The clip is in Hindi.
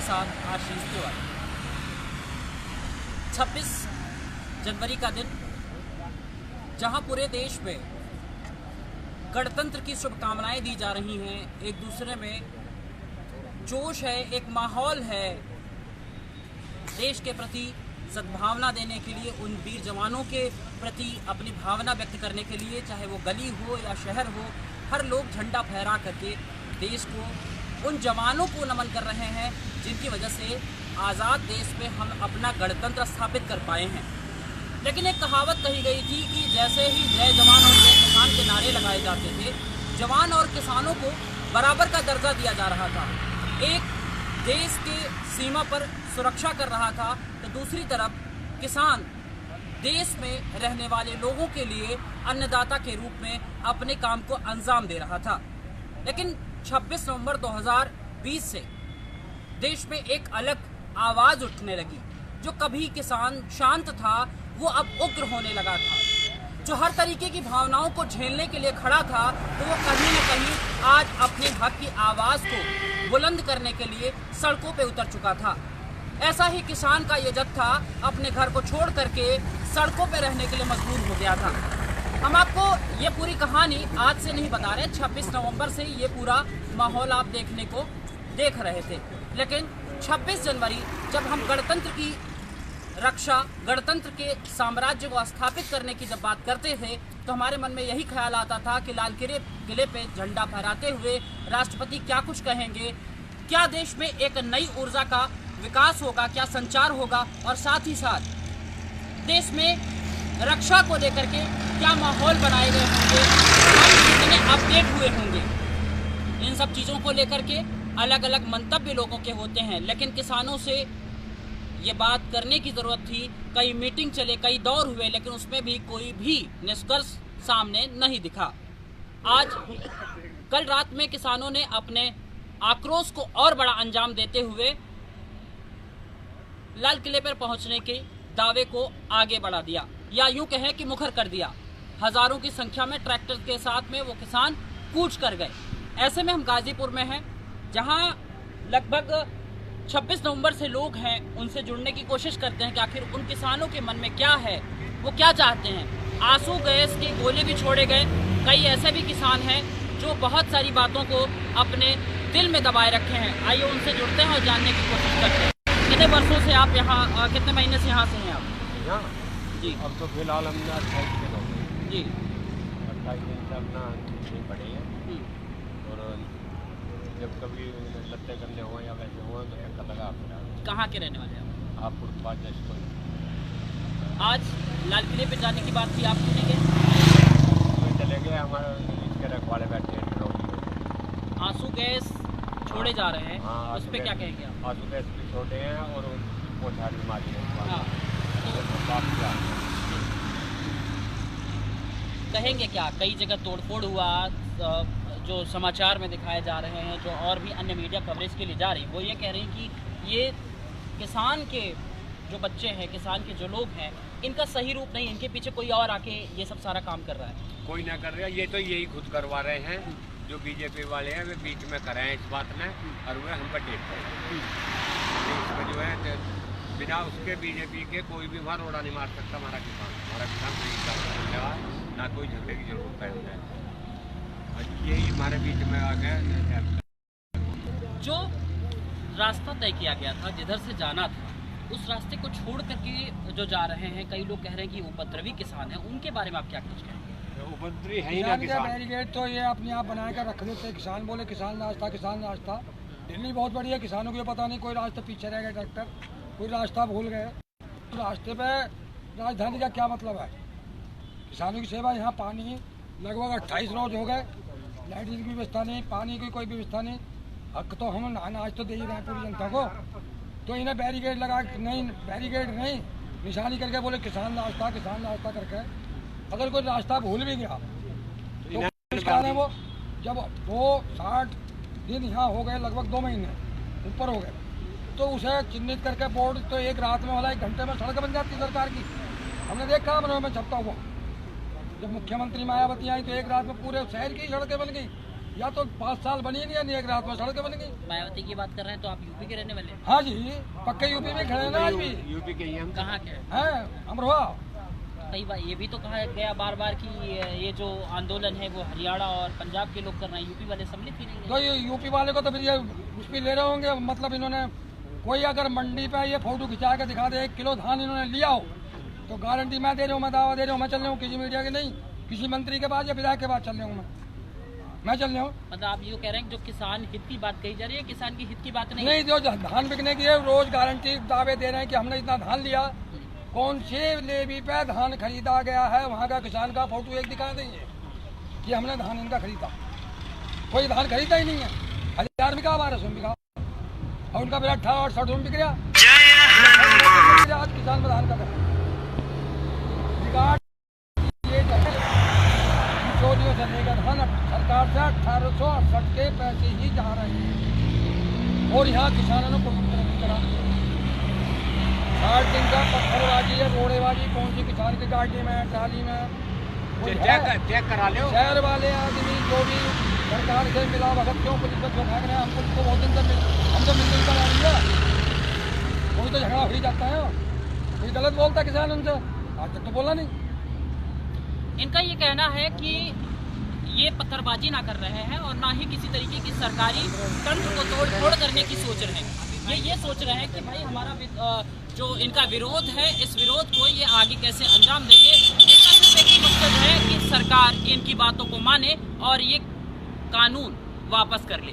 आपके साथ आशीष तिवारी। 26 जनवरी का दिन, जहां पूरे देश में गणतंत्र की शुभकामनाएं दी जा रही हैं, एक दूसरे में जोश है, एक माहौल है देश के प्रति सद्भावना देने के लिए, उन वीर जवानों के प्रति अपनी भावना व्यक्त करने के लिए, चाहे वो गली हो या शहर हो, हर लोग झंडा फहरा करके देश को, उन जवानों को नमन कर रहे हैं जिनकी वजह से आज़ाद देश में हम अपना गणतंत्र स्थापित कर पाए हैं। लेकिन एक कहावत कही गई थी कि जैसे ही जय जवान और जय किसान के नारे लगाए जाते थे, जवान और किसानों को बराबर का दर्जा दिया जा रहा था। एक देश के सीमा पर सुरक्षा कर रहा था, तो दूसरी तरफ किसान देश में रहने वाले लोगों के लिए अन्नदाता के रूप में अपने काम को अंजाम दे रहा था। लेकिन 26 नवंबर 2020 से देश में एक अलग आवाज उठने लगी। जो कभी किसान शांत था, वो अब उग्र होने लगा था। जो हर तरीके की भावनाओं को झेलने के लिए खड़ा था, तो वो कहीं न कहीं आज अपने हक की आवाज़ को बुलंद करने के लिए सड़कों पे उतर चुका था। ऐसा ही किसान का ये जत्था अपने घर को छोड़ करके सड़कों पे रहने के लिए मजबूर हो गया था। हम आपको ये पूरी कहानी आज से नहीं बता रहे, 26 नवंबर से ये पूरा माहौल आप देखने को देख रहे थे। लेकिन 26 जनवरी जब हम गणतंत्र की रक्षा, गणतंत्र के साम्राज्य को स्थापित करने की जब बात करते थे, तो हमारे मन में यही ख्याल आता था कि लाल किले पे झंडा फहराते हुए राष्ट्रपति क्या कुछ कहेंगे, क्या देश में एक नई ऊर्जा का विकास होगा, क्या संचार होगा, और साथ ही साथ देश में रक्षा को लेकर के क्या माहौल बनाए गए होंगे, कितने अपडेट हुए होंगे। इन सब चीज़ों को लेकर के अलग अलग मंतव्य लोगों के होते हैं, लेकिन किसानों से ये बात करने की ज़रूरत थी। कई मीटिंग चले, कई दौर हुए, लेकिन उसमें भी कोई भी निष्कर्ष सामने नहीं दिखा। आज कल रात में किसानों ने अपने आक्रोश को और बड़ा अंजाम देते हुए लाल किले पर पहुंचने के दावे को आगे बढ़ा दिया, या यूं कहें कि मुखर कर दिया। हजारों की संख्या में ट्रैक्टर के साथ में वो किसान कूच कर गए। ऐसे में हम गाजीपुर में हैं, जहां लगभग 26 नवंबर से लोग हैं, उनसे जुड़ने की कोशिश करते हैं कि आखिर उन किसानों के मन में क्या है, वो क्या चाहते हैं। आंसू गैस के गोले भी छोड़े गए। कई ऐसे भी किसान हैं जो बहुत सारी बातों को अपने दिल में दबाए रखे हैं। आइए उनसे जुड़ते हैं और जानने की कोशिश करते हैं। कितने वर्षों से आप यहाँ, कितने महीने से यहाँ से हैं आप? यहाँ जी, अब तो फिलहाल हमने 28 दिन हो गए जी, 28 दिन से अपना नहीं पड़े हैं। और जब कभी लत्ते करने हुए या वैसे हुए तो चक्कर लगा फिर। कहाँ के रहने वाले हैं आप फुटपाथ जैसे आज लाल किले पे जाने की बात थी, आप क्यों नहीं गए? चले गए, हमारे इसके रखवाले बैठे हैं ट्रॉली। आंसू गैस छोड़े जा रहे हैं, हाँ, उस पर क्या कहेंगे आप? आंसू गैस भी छोटे हैं और पोछार बीमारी है। हाँ, कहेंगे क्या? कई जगह तोड़फोड़ हुआ, जो समाचार में दिखाए जा रहे हैं, जो और भी अन्य मीडिया कवरेज के लिए जा रही है, वो ये कह रही हैं कि ये किसान के जो बच्चे हैं, किसान के जो लोग हैं, इनका सही रूप नहीं, इनके पीछे कोई और आके ये सब सारा काम कर रहा है। कोई ना कर रहा, ये तो यही खुद करवा रहे हैं। जो बीजेपी वाले हैं वे बीच में कर रहे हैं इस बात में, और वे हम पर टेक रहे हैं। जो है बिना उसके बीजेपी के कोई भी वहाँ रोड़ा नहीं मार सकता। हमारा किसान कोई ना कोई झगड़े की जरूरत है। यही हमारे बीच में आ गया। जो रास्ता तय किया गया था, जिधर से जाना था, उस रास्ते को छोड़ करके जो जा रहे हैं, कई लोग कह रहे हैं कि उपद्रवी किसान हैं, उनके बारे में आप क्या कुछ कहेंगे? उपद्रवी है ही ना किसान। बैरिकेड तो ये अपने आप बना कर रख देते हैं। किसान बोले किसान रास्ता। दिल्ली बहुत बड़ी है, किसानों को पता नहीं, कोई रास्ते पीछे रह गए ट्रैक्टर, कोई रास्ता भूल गए। तो रास्ते पे राजधानी का क्या मतलब है? किसानों की सेवा। यहाँ पानी लगभग 28 रोज हो गए, लाइटिंग की व्यवस्था नहीं, पानी की कोई व्यवस्था नहीं। हक तो हम अनाज तो दे ही रहे हैं पूरी जनता को, तो इन्हें बैरिकेड लगा नहीं, बैरिकेड नहीं, निशानी करके बोले किसान रास्ता करके। अगर कोई रास्ता भूल भी गया तो किसान है वो, जब वो 60 दिन यहाँ हो गए, लगभग 2 महीने ऊपर हो गए, तो उसे चिन्हित करके बोर्ड तो एक रात में वाला 1 घंटे में सड़क बन जाती सरकार की। हमने देखा में छपता हुआ। जब मुख्यमंत्री मायावती आई तो एक रात में पूरे शहर की सड़कें बन गई। या तो 5 साल बनी नहीं, एक रात में सड़कें बन गई। मायावती की बात कर रहे हैं तो आप यूपी के रहने वाले हैं? हाँ जी, पक्के यूपी में खड़े हैं ना आज भी। यूपी के ही हम। कहाँ के हैं? हैं अमरोहा। कई बार ये भी तो कहा गया बार बार कि ये जो आंदोलन है वो हरियाणा और पंजाब के लोग कर रहे हैं, यूपी वाले सम्मिलित ही नहीं तो ये यूपी वाले को तो फिर ये कुछ भी ले रहे होंगे। मतलब इन्होंने कोई अगर मंडी पे ये फोटो खिंचा के दिखा दे 1 किलो धान इन्होंने लिया हो तो गारंटी मैं दे रहा हूँ, मैं दावा दे रहा हूँ, मैं चल रहा हूँ किसी मीडिया के नहीं, किसी मंत्री के पास या विधायक के पास चल रहा हूँ मैं चल रहा हूँ। मतलब आप ये कह रहे हैं कि जो किसान हित की बात कही जा रही है, किसान की हित की बात नहीं, नहीं, जो धान बिकने की है रोज गारंटी दावे दे रहे हैं कि हमने इतना धान लिया, कौन से लेवी पे धान खरीदा गया है वहाँ का किसान का फोटो एक दिखा देंगे कि हमने धान इनका खरीदा। कोई धान खरीदा ही नहीं है। 1000 बिका, 1200 बिका और उनका फिर 18 और 60 बिक गया। आज किसान में धान का रिकॉर्ड ये चोरियों से लेकर धान सरकार से 1868 के पैसे ही जा रहे हैं और यहाँ किसानों को करा 60 दिन का पत्थरबाजी है, रोड़ेबाजी कौन सी किसान की गाड़ी में ट्राली में चेक करा लो। शहर वाले आदमी जो भी सरकार से मिला वक्त क्यों पुलिस पर भाग रहे हैं? हम पुलिस को बहुत दिन तक हम तो मिलजुल कर आ रही है, कोई तो झगड़ा हो ही जाता है, कोई गलत बोलता किसान उनसे, आज तक तो बोला नहीं। इनका ये कहना है कि ये पत्थरबाजी ना कर रहे हैं और ना ही किसी तरीके की सरकारी तंत्र को तोड़ फोड़ करने की सोच रहे हैं। ये सोच रहे हैं कि भाई हमारा जो इनका विरोध है, इस विरोध को ये आगे कैसे अंजाम देंगे। इसका सिर्फ एक ही मकसद है कि सरकार इनकी बातों को माने और ये कानून वापस कर ले।